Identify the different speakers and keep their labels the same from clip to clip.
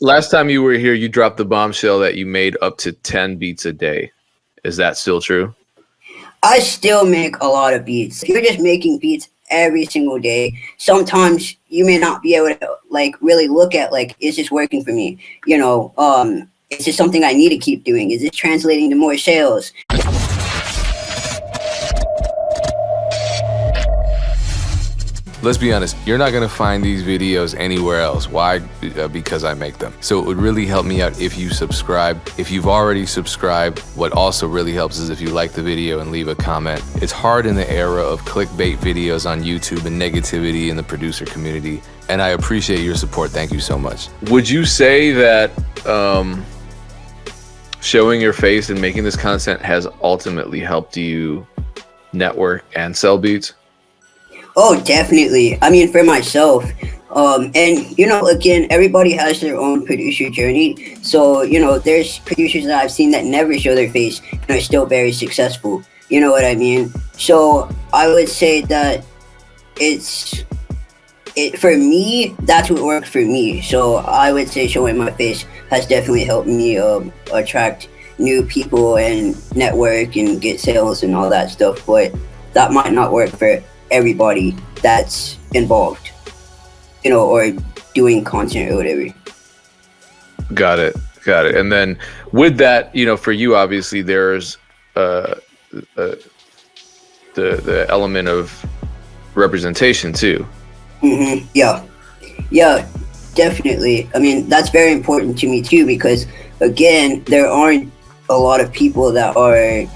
Speaker 1: last time you were here, you dropped the bombshell that you made up to 10 beats a day. Is that still true?
Speaker 2: I still make a lot of beats. If you're just making beats every single day, sometimes you may not be able to like really look at like, is this working for me? Is this something I need to keep doing? Is it translating to more sales?
Speaker 1: Let's be honest, you're not gonna find these videos anywhere else. Why? Because I make them. So it would really help me out if you subscribe. If you've already subscribed, what also really helps is if you like the video and leave a comment. It's hard in the era of clickbait videos on YouTube and negativity in the producer community, and I appreciate your support. Thank you so much. Would you say that showing your face and making this content has ultimately helped you network and sell beats?
Speaker 2: Oh, definitely. I mean, for myself, and again, everybody has their own producer journey. So, there's producers that I've seen that never show their face and are still very successful. You know what I mean? So I would say that for me, that's what worked for me. So I would say showing my face has definitely helped me attract new people and network and get sales and all that stuff. But that might not work for everybody that's involved, or doing content or whatever.
Speaker 1: Got it. And then with that, for you, obviously there's the element of representation too.
Speaker 2: Mm-hmm. Yeah, definitely. I mean, that's very important to me too, because again, there aren't a lot of people that are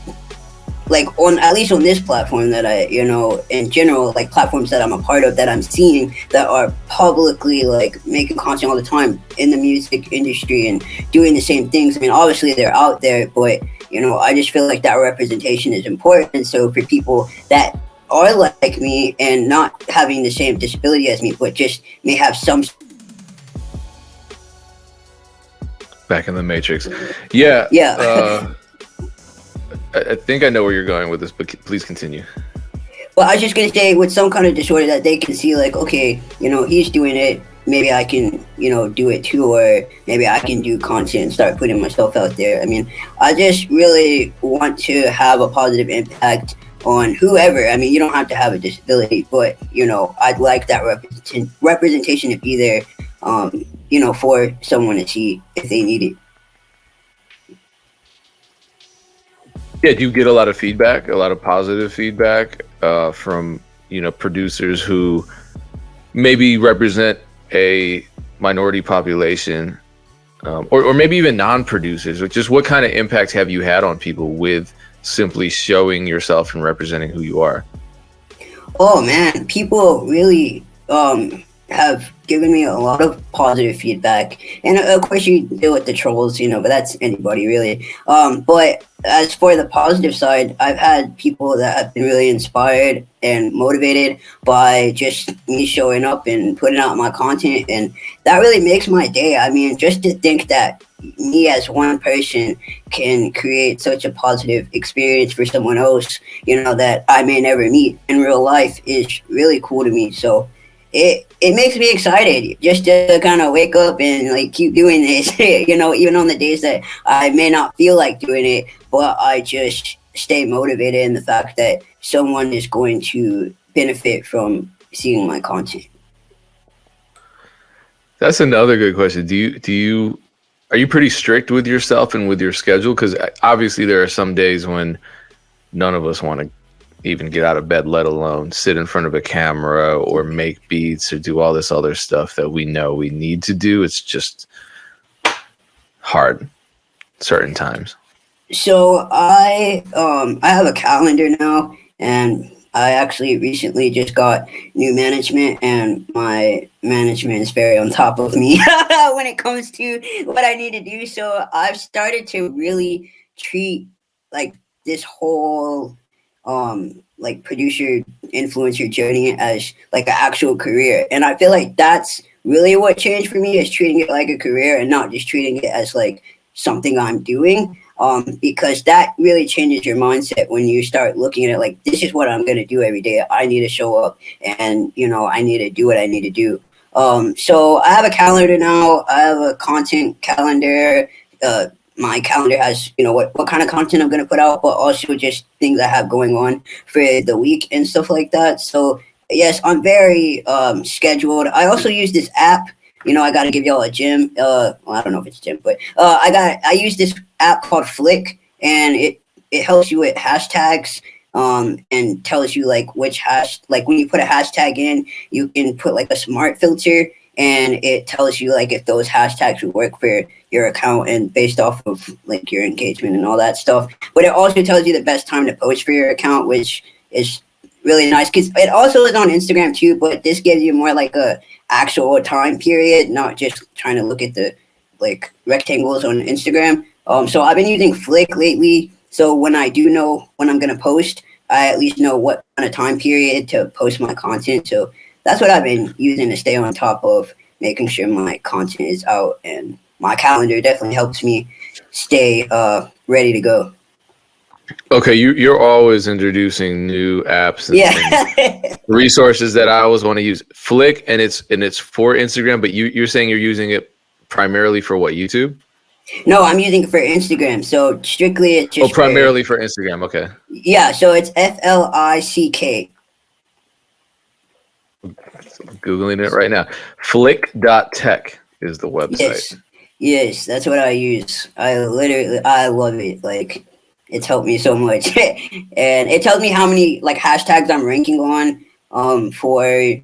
Speaker 2: like at least on this platform that I, in general, like platforms that I'm a part of, that I'm seeing that are publicly like making content all the time in the music industry and doing the same things. I mean, obviously they're out there, but I just feel like that representation is important. So for people that are like me and not having the same disability as me, but just may have some.
Speaker 1: Back in the Matrix. Yeah. I think I know where you're going with this, but please continue.
Speaker 2: Well, I was just gonna say, with some kind of disorder that they can see, like, okay, he's doing it, maybe I can, do it too, or maybe I can do content and start putting myself out there. I mean, I just really want to have a positive impact on whoever. I mean, you don't have to have a disability, but, I'd like that representation to be there, for someone to see if they need it.
Speaker 1: Yeah, do you get a lot of feedback, a lot of positive feedback from, producers who maybe represent a minority population, or maybe even non-producers? Just what kind of impact have you had on people with simply showing yourself and representing who you are?
Speaker 2: Oh man, people really have given me a lot of positive feedback, and of course you deal with the trolls, but that's anybody really. But as for the positive side, I've had people that have been really inspired and motivated by just me showing up and putting out my content, and that really makes my day. I mean, just to think that me as one person can create such a positive experience for someone else, that I may never meet in real life, is really cool to me. So it makes me excited just to kind of wake up and like keep doing this, even on the days that I may not feel like doing it, but I just stay motivated in the fact that someone is going to benefit from seeing my content.
Speaker 1: That's another good question. Are you pretty strict with yourself and with your schedule? Because obviously there are some days when none of us want to even get out of bed, let alone sit in front of a camera or make beats or do all this other stuff that we know we need to do. It's just hard certain times.
Speaker 2: So I have a calendar now, and I actually recently just got new management, and my management is very on top of me when it comes to what I need to do. So I've started to really treat like this whole like producer influencer journey as like an actual career, and I feel like that's really what changed for me, is treating it like a career and not just treating it as like something I'm doing, because that really changes your mindset when you start looking at it like, this is what I'm going to do every day. I need to show up, and I need to do what I need to do. So I have a calendar now. I have a content calendar. My calendar has, what kind of content I'm going to put out, but also just things I have going on for the week and stuff like that. So yes, I'm very scheduled. I also use this app. I got to give y'all a gym. Well, I don't know if it's gym, but I use this app called Flick, and it helps you with hashtags. And tells you like like when you put a hashtag in, you can put like a smart filter, and it tells you like if those hashtags would work for your account and based off of like your engagement and all that stuff. But it also tells you the best time to post for your account, which is really nice because it also is on Instagram too. But this gives you more like a actual time period, not just trying to look at the like rectangles on Instagram. So I've been using Flick lately. So when I do know when I'm gonna post, I at least know what kind of time period to post my content. So that's what I've been using to stay on top of making sure my content is out, and my calendar definitely helps me stay ready to go.
Speaker 1: Okay, you're always introducing new apps and
Speaker 2: Yeah.
Speaker 1: resources that I always want to use. Flick, and it's for Instagram, but you're saying you're using it primarily for what, YouTube?
Speaker 2: No, I'm using it for Instagram. So strictly it's
Speaker 1: Oh,
Speaker 2: just for,
Speaker 1: primarily for Instagram. Okay.
Speaker 2: yeah, so it's Flick.
Speaker 1: Googling it right now. Flick.tech is the website.
Speaker 2: Yes. Yes, that's what I use. I love it. Like it's helped me so much. And it tells me how many like hashtags I'm ranking on for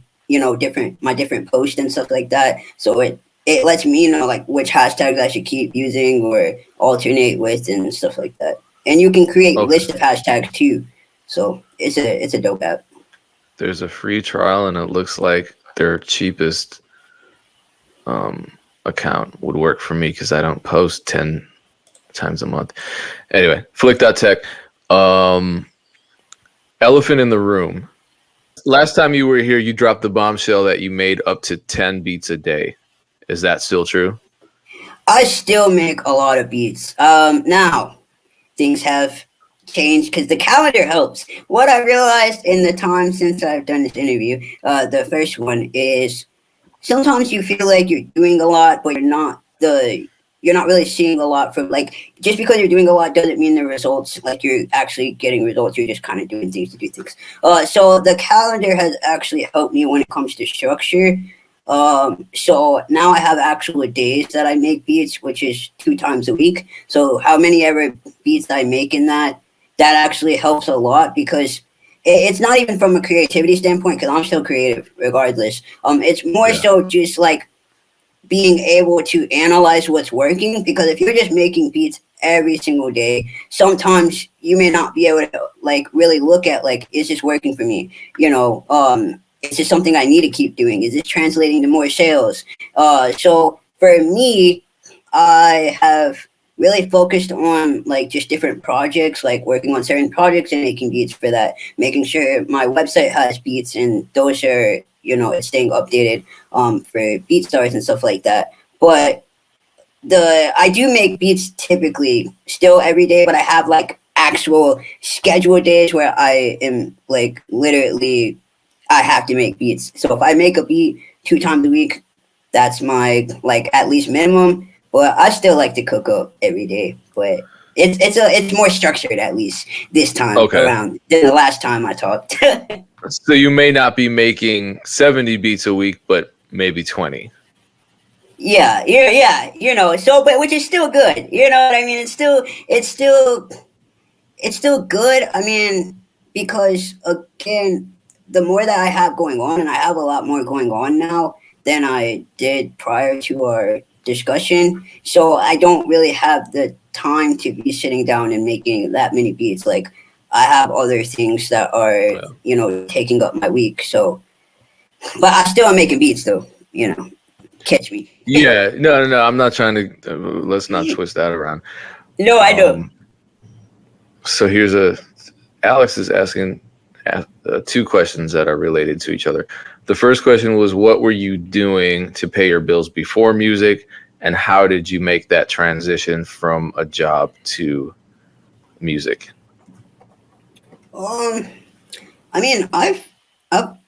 Speaker 2: different posts and stuff like that. So it lets me know like which hashtags I should keep using or alternate with and stuff like that. And you can create
Speaker 1: Okay.
Speaker 2: lists of hashtags too. So it's a dope app.
Speaker 1: There's a free trial, and it looks like their cheapest account would work for me because I don't post 10 times a month. Anyway, Flick.tech. Elephant in the room. Last time you were here, you dropped the bombshell that you made up to 10 beats a day. Is that still true?
Speaker 2: I still make a lot of beats. Now things have changed because the calendar helps. What I realized in the time since I've done this interview, the first one is sometimes you feel like you're doing a lot, but you're not really seeing a lot from like just because you're doing a lot doesn't mean the results like you're actually getting results. You're just kind of doing things to do things. So the calendar has actually helped me when it comes to structure. So now I have actual days that I make beats, which is 2 times a week. So how many ever beats I make in that actually helps a lot because it's not even from a creativity standpoint because I'm still creative regardless. It's more
Speaker 1: Yeah.
Speaker 2: so just like being able to analyze what's working because if you're just making beats every single day, sometimes you may not be able to like really look at like, is this working for me? Is this something I need to keep doing? Is this translating to more sales? So for me, I have really focused on like just different projects, like working on certain projects and making beats for that, making sure my website has beats and those are, it's staying updated for Beatstars and stuff like that. But I do make beats typically still every day, but I have like actual scheduled days where I am like literally I have to make beats. So if I make a beat 2 times a week, that's my like at least minimum. But I still like to cook up every day. But it's more structured at least this time
Speaker 1: Okay.
Speaker 2: around than the last time I talked.
Speaker 1: So you may not be making 70 beats a week, but maybe 20.
Speaker 2: Yeah. So but which is still good. You know what I mean? It's still good. I mean, because again, the more that I have going on, and I have a lot more going on now than I did prior to our discussion. So I don't really have the time to be sitting down and making that many beats. Like I have other things that are, taking up my week. So, but I still am making beats though. Catch me.
Speaker 1: Yeah, no. I'm not trying to. Let's not twist that around.
Speaker 2: No, I know.
Speaker 1: So Alex is asking 2 questions that are related to each other. The first question was, what were you doing to pay your bills before music, and how did you make that transition from a job to music?
Speaker 2: I mean, I've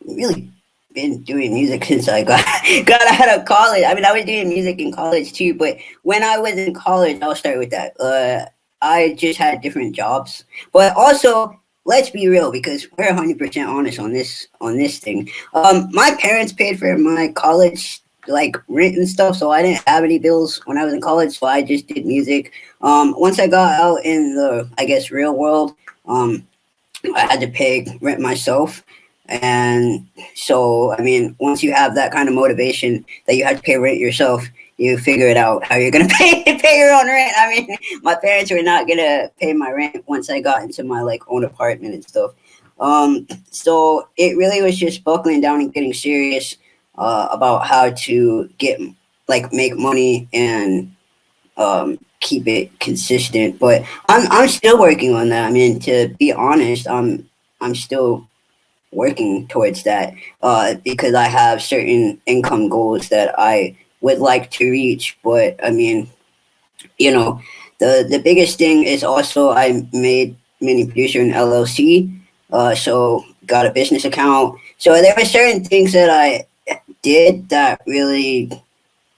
Speaker 2: really been doing music since I got got out of college. I mean, I was doing music in college too, but when I was in college, I'll start with that. I just had different jobs, but also let's be real because we're 100% honest on this thing. My parents paid for my college like rent and stuff, so I didn't have any bills when I was in college, so I just did music. Once I got out in the, I guess, real world, um, I had to pay rent myself. And so, I mean, once you have that kind of motivation that you have to pay rent yourself, you figure it out how you're gonna pay your own rent. I mean, my parents were not gonna pay my rent once I got into my like own apartment and stuff. So it really was just buckling down and getting serious about how to get like make money and keep it consistent. But I'm still working on that. I mean, to be honest, I'm still working towards that because I have certain income goals that I would like to reach. But I mean, you know, the biggest thing is also I made Miniproducer an LLC, so got a business account. So there were certain things that I did that really,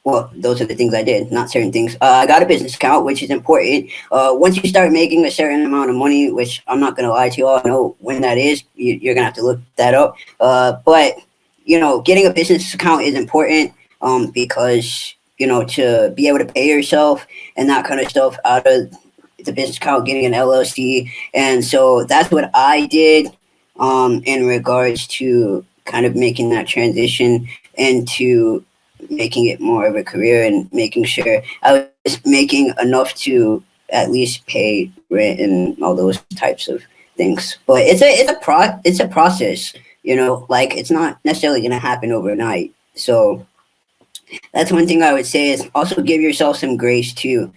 Speaker 2: well, those are the things I did, not certain things. I got a business account, which is important. Once you start making a certain amount of money, which I'm not gonna lie to you all, I know when that is. You're gonna have to look that up. But getting a business account is important because to be able to pay yourself and that kind of stuff out of the business account, getting an LLC, and so that's what I did in regards to kind of making that transition into making it more of a career and making sure I was making enough to at least pay rent and all those types of things. But it's a process, like it's not necessarily gonna happen overnight. So that's one thing I would say is also give yourself some grace too,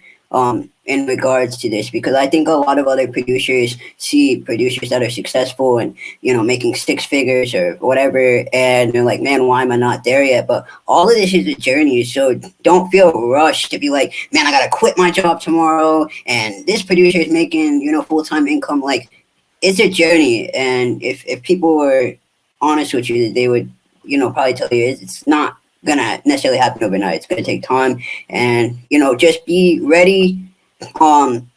Speaker 2: in regards to this, because I think a lot of other producers see producers that are successful and making six figures or whatever, and they're like, man, why am I not there yet? But all of this is a journey, so don't feel rushed to be like, man, I gotta quit my job tomorrow, and this producer is making full-time income. Like, it's a journey, and if people were honest with you, they would probably tell you it's not gonna necessarily happen overnight. It's gonna take time, and just be ready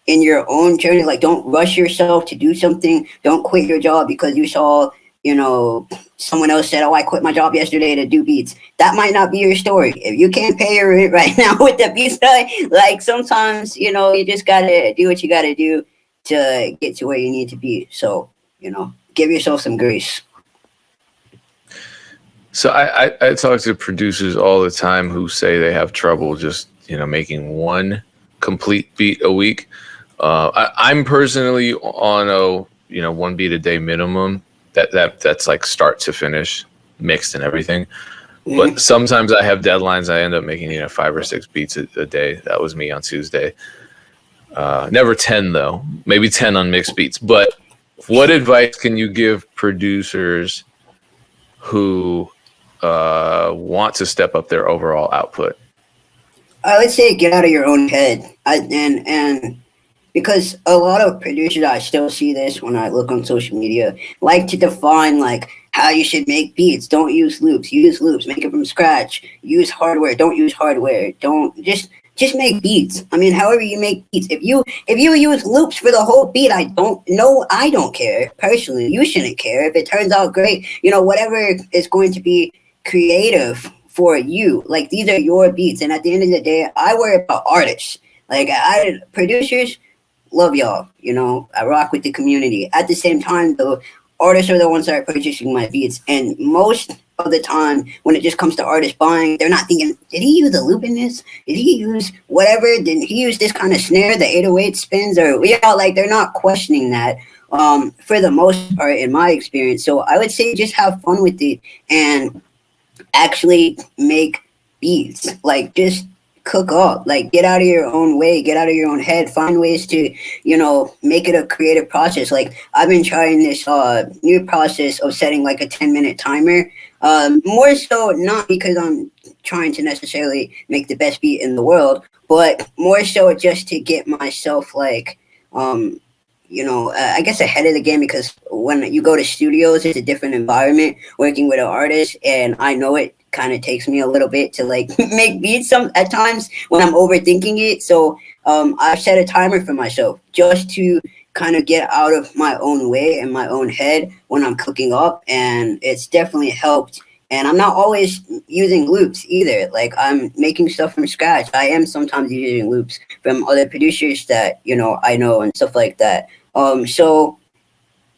Speaker 2: in your own journey. Like, don't rush yourself to do something. Don't quit your job because you saw someone else said, oh, I quit my job yesterday to do beats. That might not be your story. If you can't pay your rent right now with the beats, like sometimes you just gotta do what you gotta do to get to where you need to be. So give yourself some grace.
Speaker 1: So I talk to producers all the time who say they have trouble just making one complete beat a week. I'm personally on a one beat a day minimum. That's like start to finish, mixed and everything. Mm-hmm. But sometimes I have deadlines. I end up making 5 or 6 beats a day. That was me on Tuesday. Never 10 though. Maybe 10 on mixed beats. But what advice can you give producers who want to step up their overall output?
Speaker 2: I would say get out of your own head. And because a lot of producers, I still see this when I look on social media, like to define like how you should make beats. Don't use loops. Use loops. Make it from scratch. Use hardware. Don't use hardware. Don't just make beats. I mean, however you make beats. If you use loops for the whole beat, I don't care. Personally, you shouldn't care. If it turns out great, whatever is going to be creative for you. Like, these are your beats. And at the end of the day, I worry about artists. Like, producers, love y'all. I rock with the community. At the same time, though, artists are the ones that are purchasing my beats. And most of the time, when it just comes to artists buying, they're not thinking, did he use a loop in this? Did he use whatever? Did he use this kind of snare, the 808 spins? Or, like, they're not questioning that for the most part, in my experience. So I would say just have fun with it and actually make beats. Like, just cook up, like get out of your own way, get out of your own head, find ways to make it a creative process. Like, I've been trying this new process of setting like a 10-minute timer, more so not because I'm trying to necessarily make the best beat in the world, but more so just to get myself like I guess ahead of the game, because when you go to studios, it's a different environment working with an artist, and I know it kind of takes me a little bit to like make beats some at times when I'm overthinking it. So I've set a timer for myself just to kind of get out of my own way and my own head when I'm cooking up, and it's definitely helped. And I'm not always using loops either. Like, I'm making stuff from scratch. I am sometimes using loops from other producers that I know and stuff like that. So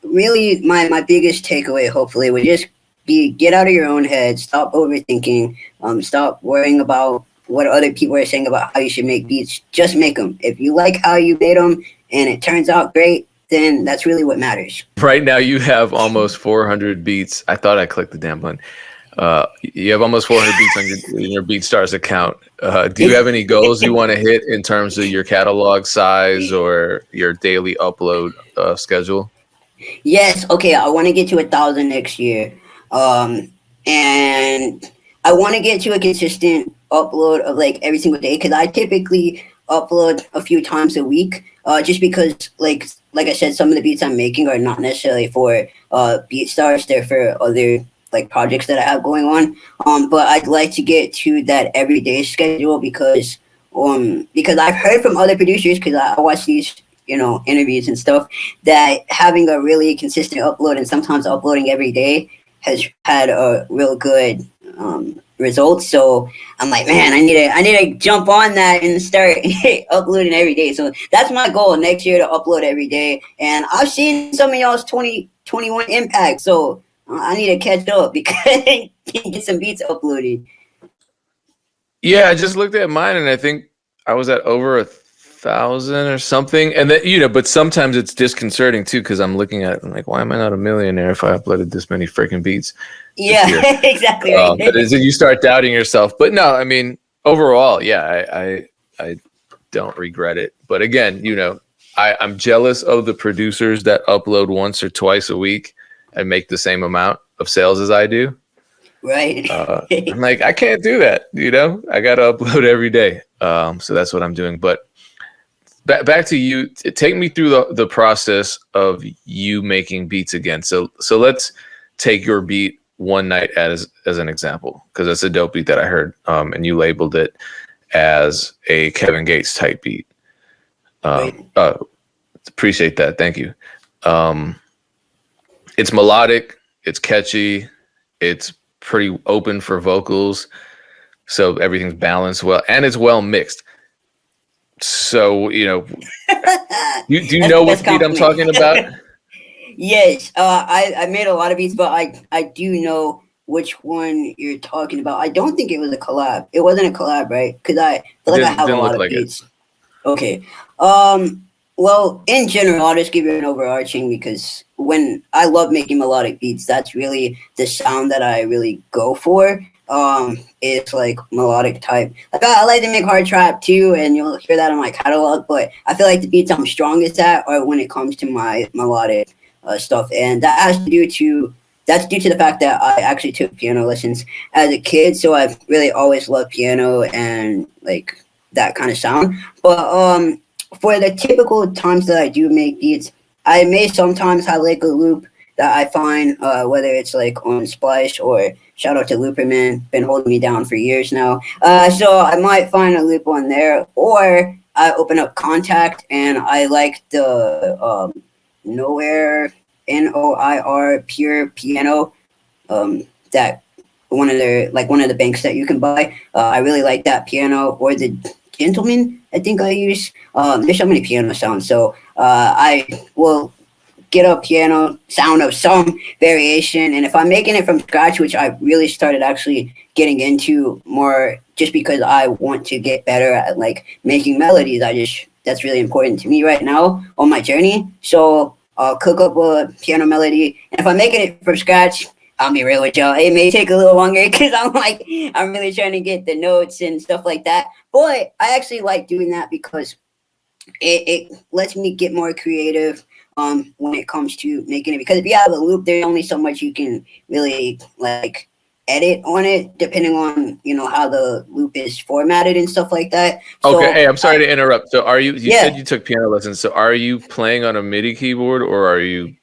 Speaker 2: really, my biggest takeaway, hopefully, would just be get out of your own head, stop overthinking, stop worrying about what other people are saying about how you should make beats. Just make them. If you like how you made them and it turns out great, then that's really what matters.
Speaker 1: Right now, you have almost 400 beats. I thought I clicked the damn button. You have almost 400 beats on your Beatstars account. Do you have any goals you want to hit in terms of your catalog size or your daily upload schedule?
Speaker 2: Yes, okay, I want to get to 1,000 next year. And I want to get to a consistent upload of like every single day, because I typically upload a few times a week. Just because like I said, some of the beats I'm making are not necessarily for Beatstars, they're for other like projects that I have going on. But I'd like to get to that everyday schedule, because I've heard from other producers, because I watch these interviews and stuff, that having a really consistent upload and sometimes uploading every day has had a real good results. So I'm like, man, I need to jump on that and start uploading every day. So that's my goal next year, to upload every day. And I've seen some of y'all's 2021 impact, so I need to catch up because get some beats uploaded.
Speaker 1: Yeah, I just looked at mine and I think I was at over 1,000 or something. And then, but sometimes it's disconcerting too, because I'm looking at it, I'm like, why am I not a millionaire if I uploaded this many freaking beats?
Speaker 2: Yeah, exactly right.
Speaker 1: But as you start doubting yourself, but no, I mean, overall, yeah, I don't regret it. But again, I'm jealous of the producers that upload once or twice a week and make the same amount of sales as I do.
Speaker 2: Right.
Speaker 1: I'm like, I can't do that. I got to upload every day. So that's what I'm doing. But back to you. Take me through the process of you making beats again. So let's take your beat One Night as an example, because that's a dope beat that I heard. And you labeled it as a Kevin Gates type beat. Appreciate that. Thank you. It's melodic. It's catchy. It's pretty open for vocals, so everything's balanced well, and it's well mixed. So do you know what beat I'm talking about?
Speaker 2: Yes, I made a lot of beats, but I do know which one you're talking about. I don't think it was a collab. It wasn't a collab, right? Because I feel like I have a lot of beats. Okay. Well, in general, I'll just give you an overarching, because when I love making melodic beats, that's really the sound that I really go for. It's like melodic type. Like, I like to make hard trap too, and you'll hear that on my catalog. But I feel like the beats I'm strongest at are when it comes to my melodic stuff, and that's due to the fact that I actually took piano lessons as a kid. So I've really always loved piano and like that kind of sound. But for the typical times that I do make beats, I may sometimes have like a loop that I find, whether it's like on Splice, or shout out to Looperman, been holding me down for years now. So I might find a loop on there, or I open up Contact and I like the Nowhere, NOIR Pure Piano, that one of the banks that you can buy. I really like that piano, or the Gentleman, I think I use. There's so many piano sounds, so I will get a piano sound of some variation. And if I'm making it from scratch, which I really started actually getting into more, just because I want to get better at like making melodies. That's really important to me right now on my journey. So I'll cook up a piano melody, and if I'm making it from scratch, I'll be real with y'all, it may take a little longer, because I'm really trying to get the notes and stuff like that. But I actually like doing that because it lets me get more creative when it comes to making it. Because if you have a loop, there's only so much you can really like edit on it depending on how the loop is formatted and stuff like that.
Speaker 1: Okay,
Speaker 2: So
Speaker 1: hey, I'm sorry to interrupt. So are you said
Speaker 2: yeah,
Speaker 1: you took piano lessons, so are you playing on a MIDI keyboard or are you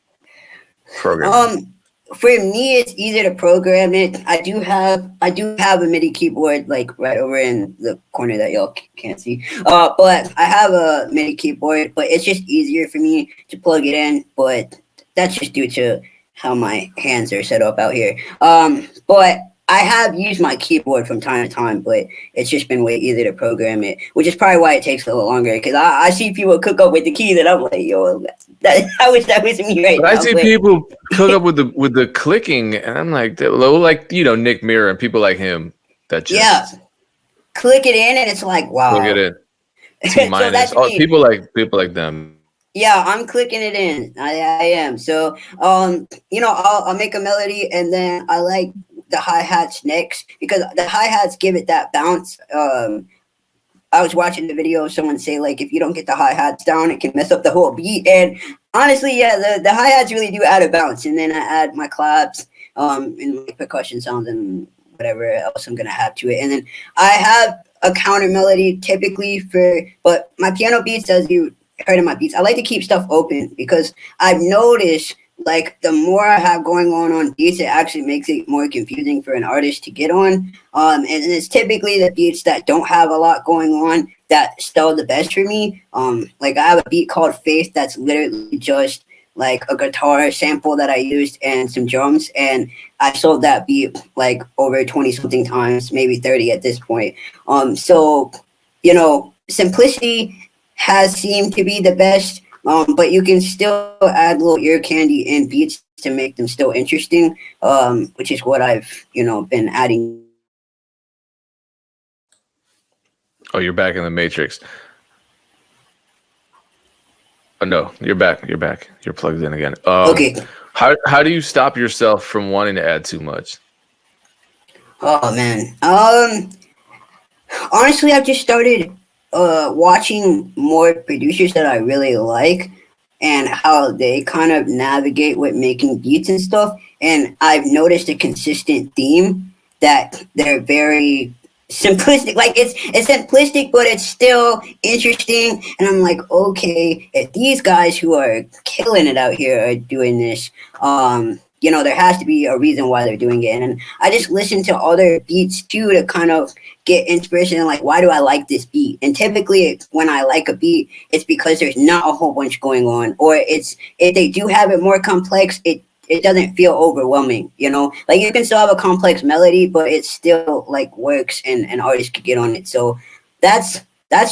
Speaker 1: programming?
Speaker 2: um, for me it's easier to program it. I do have a MIDI keyboard like right over in the corner that y'all can't see. But I have a MIDI keyboard, but it's just easier for me to plug it in. But that's just due to how my hands are set up out here. But I have used my keyboard from time to time, but it's just been way easier to program it, which is probably why it takes a little longer. Because I see people cook up with the keys, and I'm like, yo, I wish that was me right
Speaker 1: But I
Speaker 2: now.
Speaker 1: see
Speaker 2: But
Speaker 1: people cook up with the clicking, and I'm like, like Nick Mirror and people like him that
Speaker 2: yeah,
Speaker 1: just
Speaker 2: click it in, and it's like,
Speaker 1: click it
Speaker 2: wow.
Speaker 1: in. T
Speaker 2: So
Speaker 1: minus.
Speaker 2: that's
Speaker 1: Oh,
Speaker 2: me.
Speaker 1: people like them.
Speaker 2: Yeah, I'm clicking it in. I am. So I'll make a melody and then I like the hi-hats next because the hi-hats give it that bounce. I was watching the video of someone say like if you don't get the hi-hats down, it can mess up the whole beat. And honestly, yeah, the hi-hats really do add a bounce. And then I add my claps, and my percussion sounds and whatever else I'm gonna have to it. And then I have a counter melody typically but my piano beats, as you heard in my beats, I like to keep stuff open because I've noticed like the more I have going on beats, it actually makes it more confusing for an artist to get on. And it's typically the beats that don't have a lot going on that sell the best for me. Like I have a beat called Faith that's literally just like a guitar sample that I used and some drums, and I sold that beat like over 20 something times, maybe 30 at this point. So simplicity has seemed to be the best, but you can still add a little ear candy and beats to make them still interesting, which is what I've been adding.
Speaker 1: Oh, you're back in the Matrix. Oh no, you're back. You're back. You're plugged in again.
Speaker 2: Okay.
Speaker 1: How do you stop yourself from wanting to add too much?
Speaker 2: Oh man. Honestly, I've just started watching more producers that I really like and how they kind of navigate with making beats and stuff. And I've noticed a consistent theme that they're very simplistic. Like it's simplistic, but it's still interesting. And I'm like, okay, if these guys who are killing it out here are doing this, there has to be a reason why they're doing it. And I just listen to other beats too to kind of get inspiration and like why do I like this beat? And typically when I like a beat, it's because there's not a whole bunch going on, or it's if they do have it more complex, it doesn't feel overwhelming, like you can still have a complex melody, but it still like works and an artist could get on it. So that's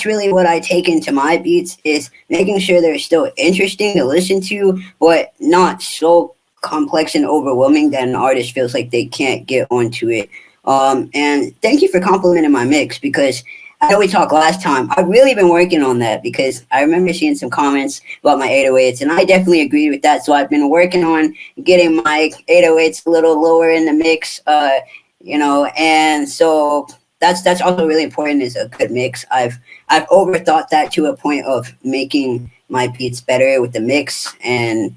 Speaker 2: really what I take into my beats, is making sure they're still interesting to listen to, but not so complex and overwhelming that an artist feels like they can't get onto it. And thank you for complimenting my mix because I know we talked last time. I've really been working on that because I remember seeing some comments about my 808s, and I definitely agreed with that. So I've been working on getting my 808s a little lower in the mix, and so that's also really important, is a good mix. I've overthought that to a point of making my beats better with the mix, and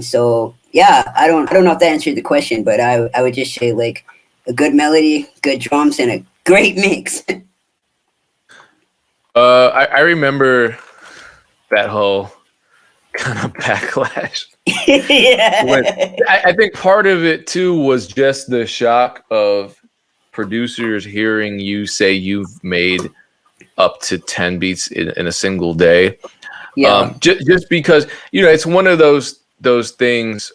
Speaker 2: so yeah, I don't know if that answered the question, but I would just say like a good melody, good drums, and a great mix.
Speaker 1: I remember that whole kind of backlash. When
Speaker 2: Yeah.
Speaker 1: I think part of it too was just the shock of producers hearing you say you've made up to 10 beats in a single day.
Speaker 2: Yeah.
Speaker 1: Just because it's one of those things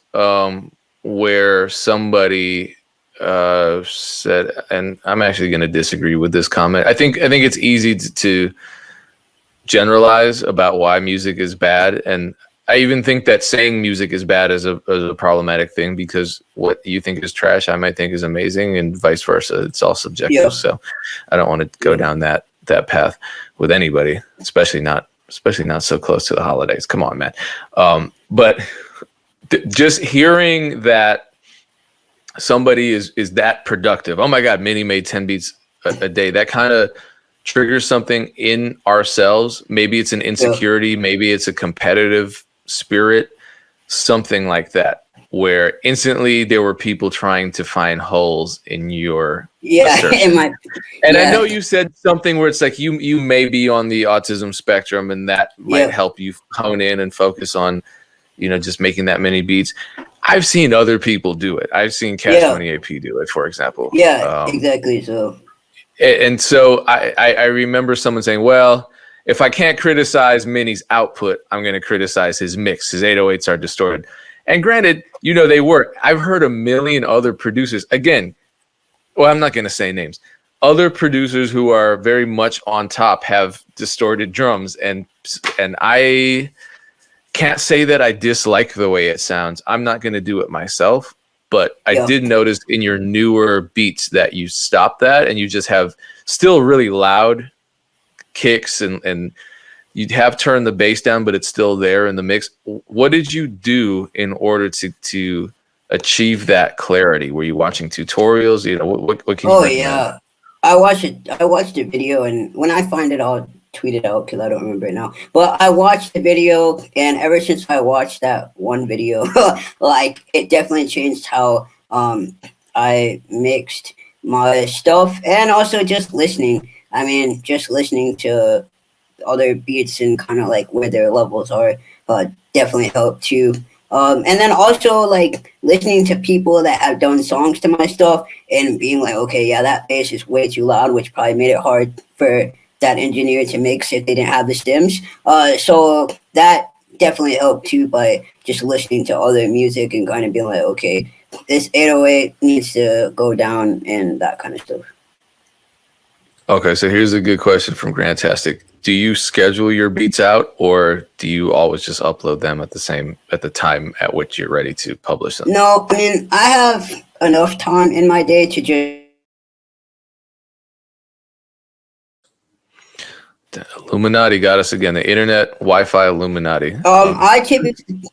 Speaker 1: where somebody said, and I'm actually going to disagree with this comment. I think it's easy to generalize about why music is bad, and I even think that saying music is bad is a problematic thing, because what you think is trash, I might think is amazing, and vice versa. It's all subjective.
Speaker 2: Yeah.
Speaker 1: So I don't want to go down that path with anybody, especially not so close to the holidays. Come on, man. But just hearing that somebody is that productive. Oh my God, Minnie made 10 beats a day. That kind of triggers something in ourselves. Maybe it's an insecurity, maybe it's a competitive spirit, something like that. where instantly there were people trying to find holes in your
Speaker 2: Yeah,
Speaker 1: assertion. And
Speaker 2: yeah.
Speaker 1: I know you said something where it's like you may be on the autism spectrum, and that might help you hone in and focus on, just making that many beats. I've seen other people do it. I've seen Cash Money AP do it, for example.
Speaker 2: Yeah, exactly. So.
Speaker 1: And so I remember someone saying, well, if I can't criticize Minnie's output, I'm going to criticize his mix. His 808s are distorted. And granted, they work. I've heard a million other producers, again, well, I'm not going to say names. Other producers who are very much on top have distorted drums. And I can't say that I dislike the way it sounds. I'm not going to do it myself. But I did notice in your newer beats that you stopped that and you just have still really loud kicks and you'd have turned the bass down, but it's still there in the mix. What did you do in order to achieve that clarity? Were you watching tutorials? What can you recommend?
Speaker 2: I watched the video, and when I find it, I'll tweet it out because I don't remember it now. But I watched the video, and ever since I watched that one video, like it definitely changed how I mixed my stuff, and also just listening. I mean, just listening to other beats and kind of like where their levels are definitely helped too. And then also like listening to people that have done songs to my stuff and being like, okay, yeah, that bass is way too loud, which probably made it hard for that engineer to mix if they didn't have the stems. So that definitely helped too by just listening to other music and kind of being like, okay, this 808 needs to go down and that kind of stuff.
Speaker 1: Okay, so here's a good question from Grantastic. Do you schedule your beats out, or do you always just upload them at the time at which you're ready to publish them?
Speaker 2: No, I mean, I have enough time in my day to just.
Speaker 1: The Illuminati got us again. The internet Wi-Fi Illuminati.
Speaker 2: I typically.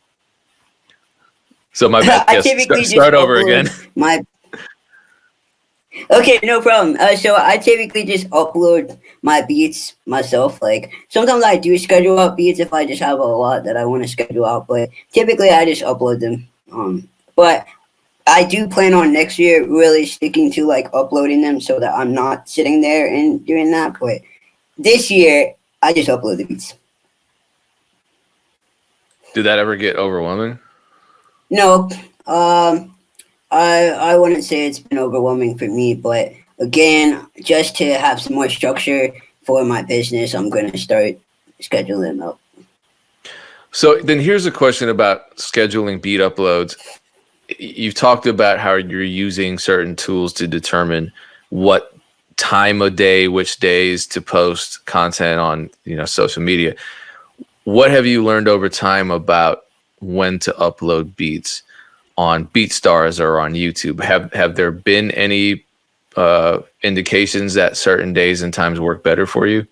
Speaker 1: So my bad. Yes, start over again.
Speaker 2: Okay, no problem. So I typically just upload my beats myself. Like sometimes I do schedule out beats if I just have a lot that I want to schedule out, but typically I just upload them. But I do plan on next year really sticking to like uploading them so that I'm not sitting there and doing that. But this year I just upload the beats.
Speaker 1: Did that ever get overwhelming?
Speaker 2: No. I wouldn't say it's been overwhelming for me, but again, just to have some more structure for my business, I'm going to start scheduling them out.
Speaker 1: So then here's a question about scheduling beat uploads. You've talked about how you're using certain tools to determine what time of day, which days to post content on, social media. What have you learned over time about when to upload beats on Beatstars or on YouTube? Have there been any indications that certain days and times work better for you?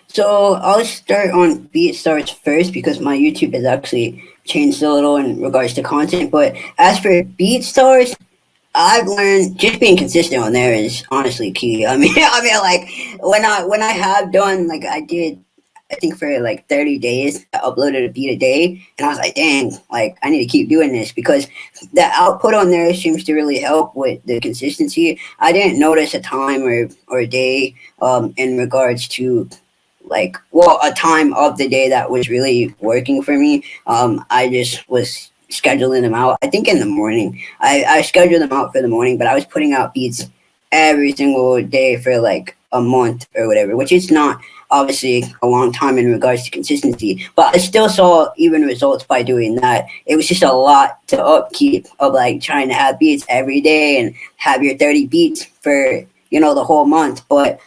Speaker 2: So I'll start on Beatstars first because my YouTube has actually changed a little in regards to content. But as for Beatstars, I've learned just being consistent on there is honestly key. I mean, like when I have done like I did. I think for like 30 days, I uploaded a beat a day, and I was like, dang, like I need to keep doing this because the output on there seems to really help with the consistency. I didn't notice a time or a day in regards to like, well, a time of the day that was really working for me. I just was scheduling them out. I think in the morning, I scheduled them out for the morning, but I was putting out beats every single day for like a month or whatever, which is not obviously a long time in regards to consistency, but I still saw even results by doing that. It was just a lot to upkeep of like trying to have beats every day and have your 30 beats for the whole month. But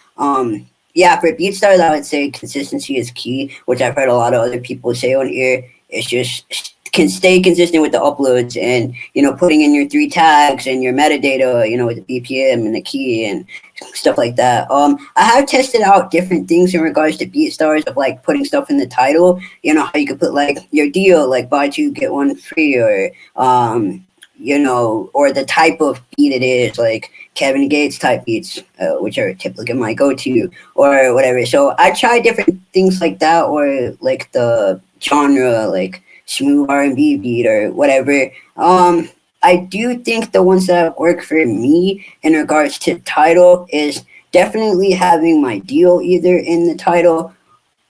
Speaker 2: yeah, for Beatstars, I would say consistency is key, which I've heard a lot of other people say on here. It's just can stay consistent with the uploads and putting in your 3 tags and your metadata, with the BPM and the key and stuff like that. I have tested out different things in regards to Beatstars of like putting stuff in the title. How you could put like your deal, like buy 2 get 1 free, or or the type of beat it is, like Kevin Gates type beats, which are typically my go-to or whatever. So I try different things like that, or like the genre, like smooth R&B beat or whatever. I do think the ones that work for me in regards to title is definitely having my deal either in the title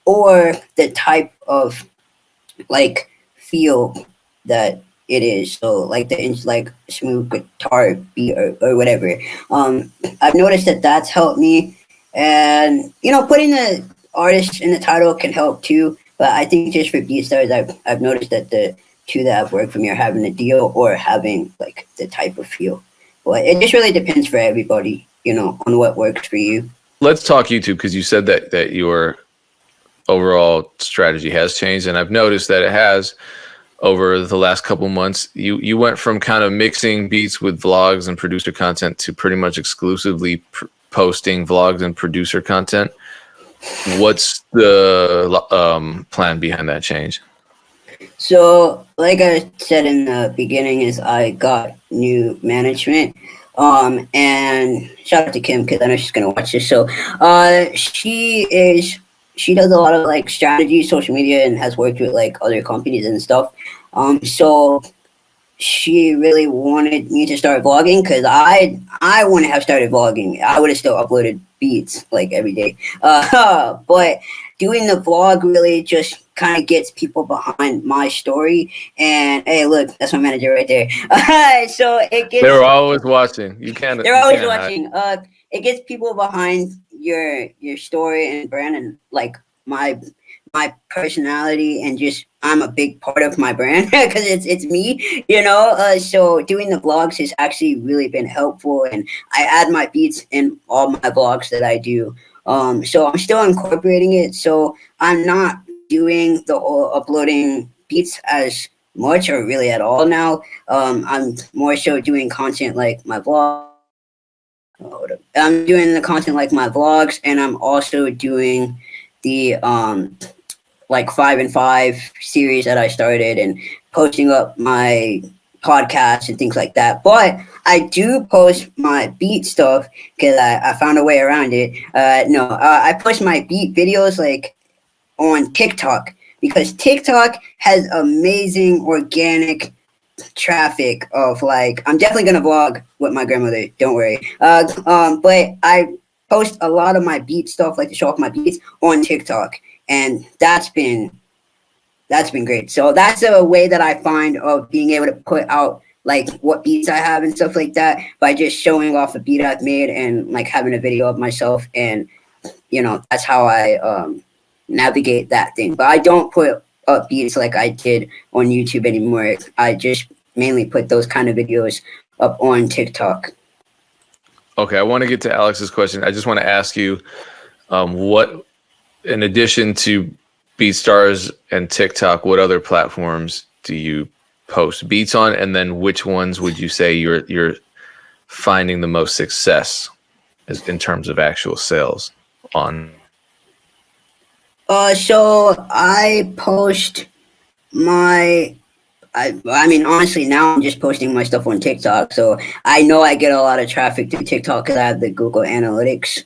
Speaker 2: or the type of like feel that it is. So like like smooth guitar beat or whatever. I've noticed that that's helped me, and putting the artist in the title can help too. But I think just for Beatstars, I've noticed that the two that have worked for me are having a deal or having like the type of feel. But it just really depends for everybody, on what works for you.
Speaker 1: Let's talk YouTube, because you said that your overall strategy has changed, and I've noticed that it has over the last couple months. You went from kind of mixing beats with vlogs and producer content to pretty much exclusively posting vlogs and producer content. What's the plan behind that change?
Speaker 2: So, like I said in the beginning, is I got new management. And shout out to Kim because I know she's gonna watch this. So, she does a lot of like strategy, social media, and has worked with like other companies and stuff. So she really wanted me to start vlogging because I wouldn't have started vlogging. I would have still uploaded beats like every day. But doing the vlog really just kind of gets people behind my story. And hey, look, that's my manager right there. So it gets
Speaker 1: They're always watching. You can't.
Speaker 2: they're
Speaker 1: You
Speaker 2: always
Speaker 1: can't hide.
Speaker 2: watching. It gets people behind your story and brand, and like my my personality, and just I'm a big part of my brand because it's me, So doing the vlogs has actually really been helpful, and I add my beats in all my vlogs that I do. So I'm still incorporating it. So I'm not doing the whole uploading beats as much or really at all now. I'm more so doing content like my vlog. I'm doing the content like my vlogs, and I'm also doing the like 5 and 5 series that I started, and posting up my podcasts and things like that. But I do post my beat stuff because I found a way around it. No, I post my beat videos like on TikTok because TikTok has amazing organic traffic of like I'm definitely gonna vlog with my grandmother. Don't worry. But I post a lot of my beat stuff, like to show off my beats on TikTok, and that's been great. So that's a way that I find of being able to put out like what beats I have and stuff like that by just showing off a beat I've made and like having a video of myself, and that's how I navigate that thing. But I don't put up beats like I did on YouTube anymore. I just mainly put those kind of videos up on TikTok.
Speaker 1: Okay, I want to get to Alex's question. I just want to ask you, what, in addition to BeatStars and TikTok, what other platforms do you post beats on, and then which ones would you say you're finding the most success in terms of actual sales on?
Speaker 2: So I post my I mean, honestly, now I'm just posting my stuff on TikTok. So I know I get a lot of traffic through TikTok because I have the Google Analytics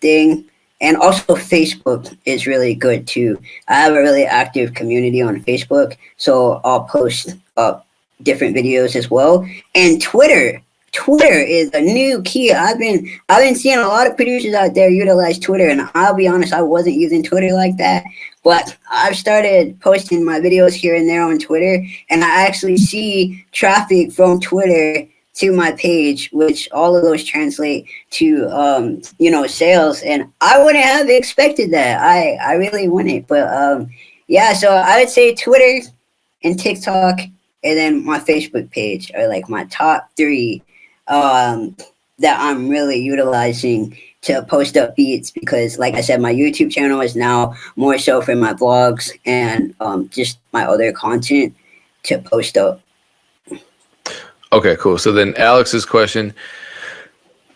Speaker 2: thing. And also Facebook is really good too. I have a really active community on Facebook, so I'll post up different videos as well. And Twitter is a new key. I've been seeing a lot of producers out there utilize Twitter, and I'll be honest, I wasn't using Twitter like that. But I've started posting my videos here and there on Twitter, and I actually see traffic from Twitter to my page, which all of those translate to sales. And I wouldn't have expected that. I really wouldn't. But yeah, so I would say Twitter and TikTok, and then my Facebook page are like my top three that I'm really utilizing to post up beats, because like I said, my YouTube channel is now more so for my vlogs and just my other content to post up.
Speaker 1: Okay, cool. So then Alex's question,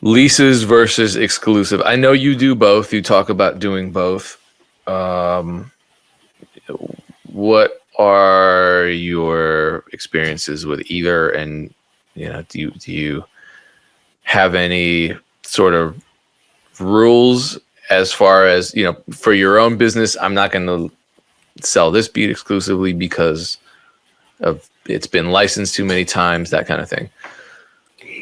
Speaker 1: leases versus exclusive. I know you do both. You talk about doing both. What are your experiences with either? And do you have any sort of rules as far as, for your own business? I'm not going to sell this beat exclusively because of it's been licensed too many times, that kind of thing?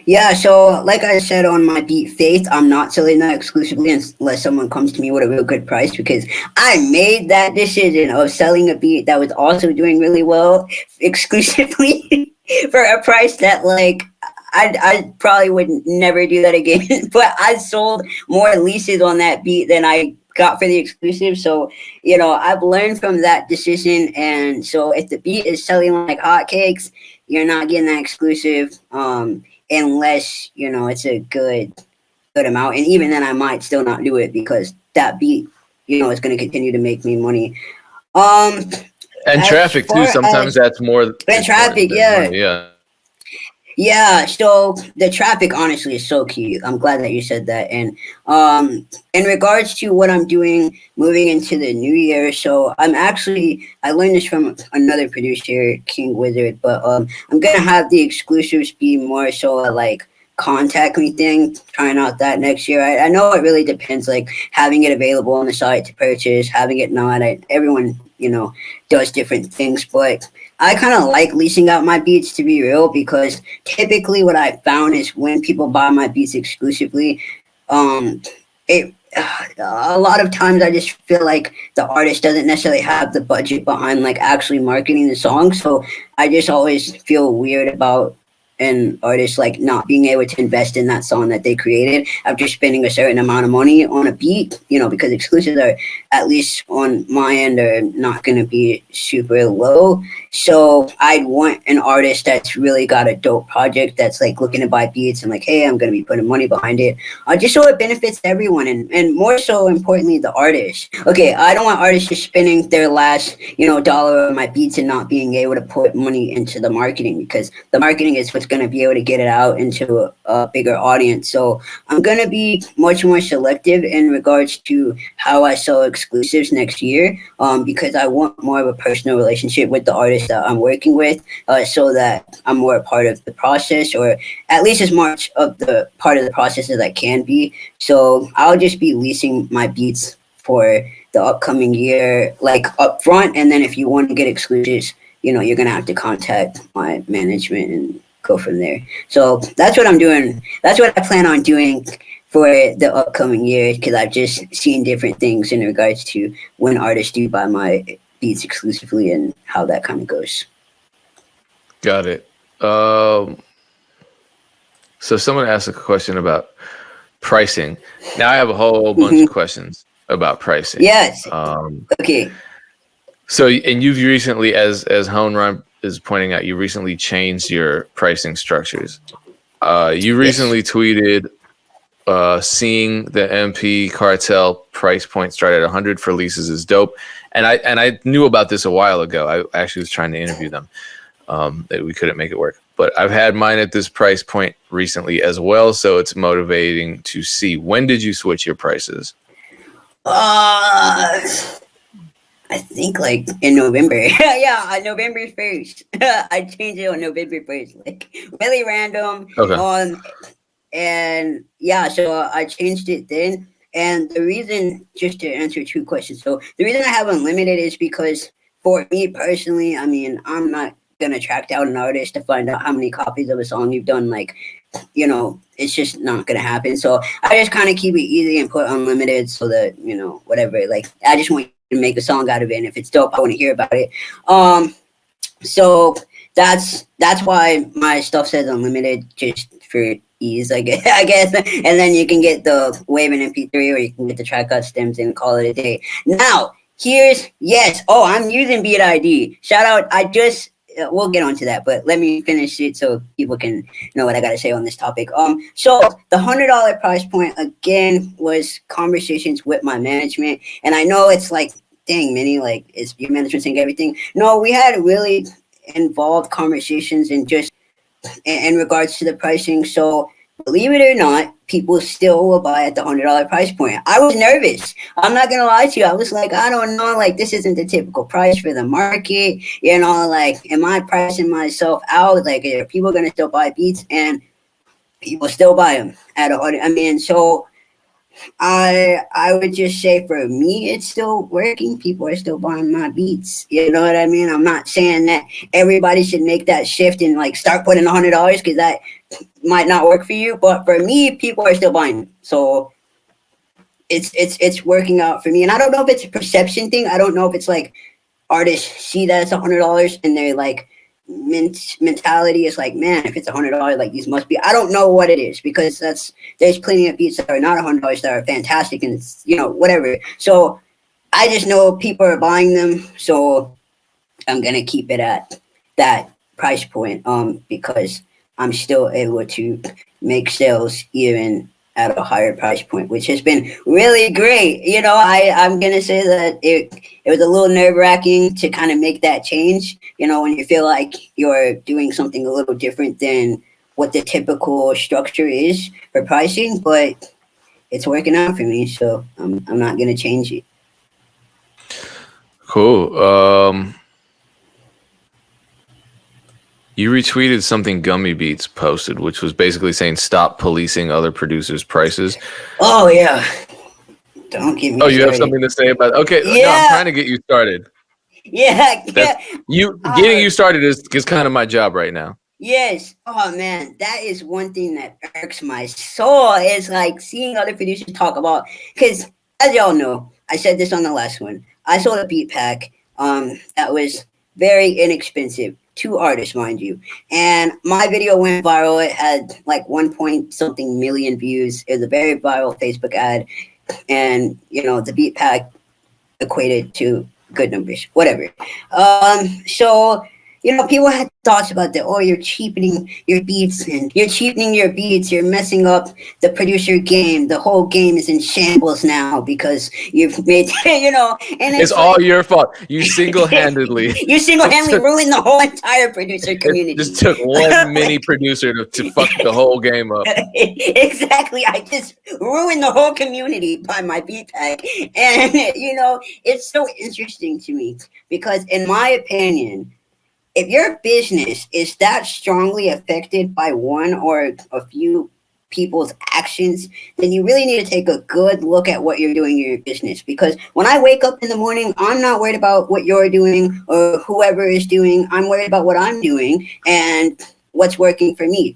Speaker 2: Yeah, so like I said on my beat Faith, I'm not selling that exclusively unless someone comes to me with a real good price, because I made that decision of selling a beat that was also doing really well exclusively for a price that, like, I probably would never do that again. But I sold more leases on that beat than I got for the exclusive. So, I've learned from that decision. And so if the beat is selling like hotcakes, you're not getting that exclusive. Unless it's a good amount, and even then I might still not do it because that beat is going to continue to make me money. um
Speaker 1: And
Speaker 2: as
Speaker 1: traffic too.
Speaker 2: far
Speaker 1: Sometimes
Speaker 2: as
Speaker 1: that's more
Speaker 2: and
Speaker 1: important
Speaker 2: traffic,
Speaker 1: than
Speaker 2: yeah.
Speaker 1: money. Yeah.
Speaker 2: Yeah, so the traffic honestly is so key. I'm glad that you said that. And in regards to what I'm doing moving into the new year, so I learned this from another producer, King Wizard, but I'm gonna have the exclusives be more so like contact me thing, trying out that next year. I know it really depends, like having it available on the site to purchase, having it not. Everyone, does different things, but I kind of like leasing out my beats, to be real, because typically what I found is when people buy my beats exclusively, um, it a lot of times I just feel like the artist doesn't necessarily have the budget behind like actually marketing the song, so I just always feel weird about an artist like not being able to invest in that song that they created after spending a certain amount of money on a beat, because exclusives are, at least on my end, are not going to be super low. So I'd want an artist that's really got a dope project that's like looking to buy beats and like, hey, I'm going to be putting money behind it, just so it benefits everyone, and more so importantly, the artist. Okay, I don't want artists just spending their last dollar on my beats and not being able to put money into the marketing, because the marketing is what's going to be able to get it out into a bigger audience. So I'm going to be much more selective in regards to how I sell exclusives next year, because I want more of a personal relationship with the artist that I'm working with, so that I'm more a part of the process, or at least as much of the part of the process as I can be. So I'll just be leasing my beats for the upcoming year, like upfront, and then if you want to get exclusives, you're gonna have to contact my management and go from there. So that's what I'm doing. That's what I plan on doing for the upcoming year, because I've just seen different things in regards to when artists do buy my beats exclusively and how that kind of goes.
Speaker 1: Got it. So someone asked a question about pricing. Now I have a whole bunch of questions about pricing.
Speaker 2: Yes. Okay.
Speaker 1: So, and you've recently, as Honran is pointing out, you recently changed your pricing structures. You recently tweeted, seeing the MP Cartel price point start at 100 for leases is dope. And I knew about this a while ago. I actually was trying to interview them. That we couldn't make it work. But I've had mine at this price point recently as well, so it's motivating to see. When did you switch your prices?
Speaker 2: I think like in November. Yeah, on November 1st. I changed it on November 1st. Like really random.
Speaker 1: Okay.
Speaker 2: And yeah, so I changed it then. And the reason, just to answer two questions, so the reason I have unlimited is because for me personally, I mean, I'm not gonna track down an artist to find out how many copies of a song you've done. Like, it's just not gonna happen. So I just kind of keep it easy and put unlimited, so that whatever. Like, I just want you to make a song out of it, and if it's dope, I want to hear about it. So that's why my stuff says unlimited, just for ease, I guess. And then you can get the wave in MP3, or you can get the track cut stems and call it a day. Now, I'm using Beat ID. Shout out. We'll get onto that, but let me finish it so people can know what I gotta say on this topic. So the $100 price point again was conversations with my management, and I know it's like, dang, Minnie, like, is your management saying everything? No, we had really involved conversations in regards to the pricing. So believe it or not, people still will buy at the $100 price point. I was nervous. I'm not gonna lie to you. I was like, I don't know, like, this isn't the typical price for the market. Like, am I pricing myself out? Like, are people gonna still buy beats? And people still buy them at 100. I mean, so I would just say for me, it's still working. People are still buying my beats. You know what I mean? I'm not saying that everybody should make that shift and like start putting $100 because that might not work for you. But for me, people are still buying. So it's working out for me. And I don't know if it's a perception thing. I don't know if it's like artists see that it's $100 and they're like mentality is like, man, if it's $100, like these must be. I don't know what it is because there's plenty of beats that are not $100 that are fantastic and it's whatever. So I just know people are buying them, so I'm gonna keep it at that price point because I'm still able to make sales even at a higher price point, which has been really great. I'm gonna say that it was a little nerve wracking to kind of make that change. When you feel like you're doing something a little different than what the typical structure is for pricing, but it's working out for me, so I'm not gonna change it.
Speaker 1: Cool. You retweeted something Gummy Beats posted, which was basically saying stop policing other producers' prices.
Speaker 2: Oh yeah, don't give me.
Speaker 1: Oh, you have something to say about? Okay,
Speaker 2: yeah.
Speaker 1: No, I'm trying to get you started.
Speaker 2: Yeah.
Speaker 1: Getting you started is kind of my job right now.
Speaker 2: Yes. Oh man, that is one thing that irks my soul. Is like seeing other producers talk about, because as y'all know, I said this on the last one. I sold a beat pack that was very inexpensive. 2 artists, mind you. And my video went viral. It had like 1 point something million views. It was a very viral Facebook ad. And, the beat pack equated to good numbers, whatever. So, people had thoughts about that. Oh, you're cheapening your beats and you're messing up the producer game. The whole game is in shambles now because you've made, and
Speaker 1: it's all your fault. You single-handedly
Speaker 2: ruined the whole entire producer community.
Speaker 1: It just took one mini producer to fuck the whole game up.
Speaker 2: Exactly. I just ruined the whole community by my beat pack. And, it's so interesting to me because in my opinion, if your business is that strongly affected by one or a few people's actions, then you really need to take a good look at what you're doing in your business. Because when I wake up in the morning, I'm not worried about what you're doing or whoever is doing. I'm worried about what I'm doing and what's working for me.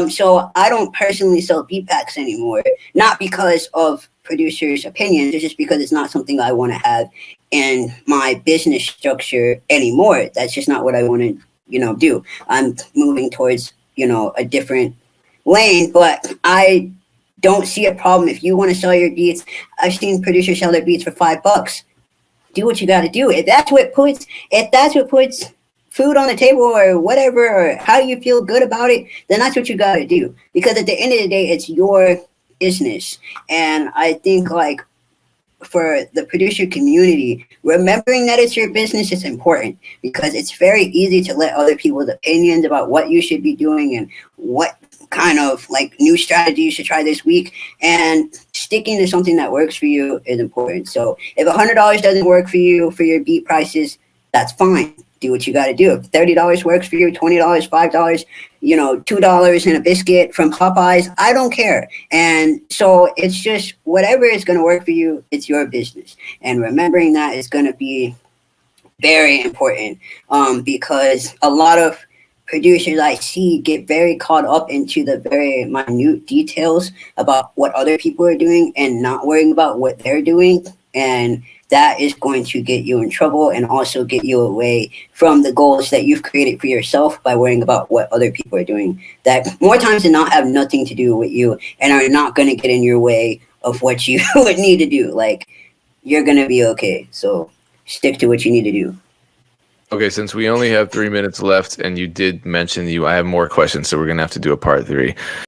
Speaker 2: So I don't personally sell beat packs anymore, not because of producers' opinions, it's just because it's not something I want to have in my business structure anymore. That's just not what I want to, do. I'm moving towards, a different lane, but I don't see a problem if you want to sell your beats. I've seen producers sell their beats for $5. Do what you got to do. If that's what puts food on the table or whatever, or how you feel good about it, then that's what you got to do. Because at the end of the day, it's your business. And I think like for the producer community, remembering that it's your business is important because it's very easy to let other people's opinions about what you should be doing and what kind of like new strategy you should try this week, and sticking to something that works for you is important. So if $100 doesn't work for you for your beat prices, that's fine. Do what you got to do. If $30 works for you, $20, $5, $2 and a biscuit from Popeyes, I don't care. And so it's just whatever is going to work for you, it's your business. And remembering that is going to be very important because a lot of producers I see get very caught up into the very minute details about what other people are doing and not worrying about what they're doing. And that is going to get you in trouble and also get you away from the goals that you've created for yourself by worrying about what other people are doing that more times than not have nothing to do with you and are not going to get in your way of what you would need to do. Like, you're going to be okay. So stick to what you need to do.
Speaker 1: Okay, since we only have 3 minutes left and you did mention I have more questions, so we're going to have to do a part 3.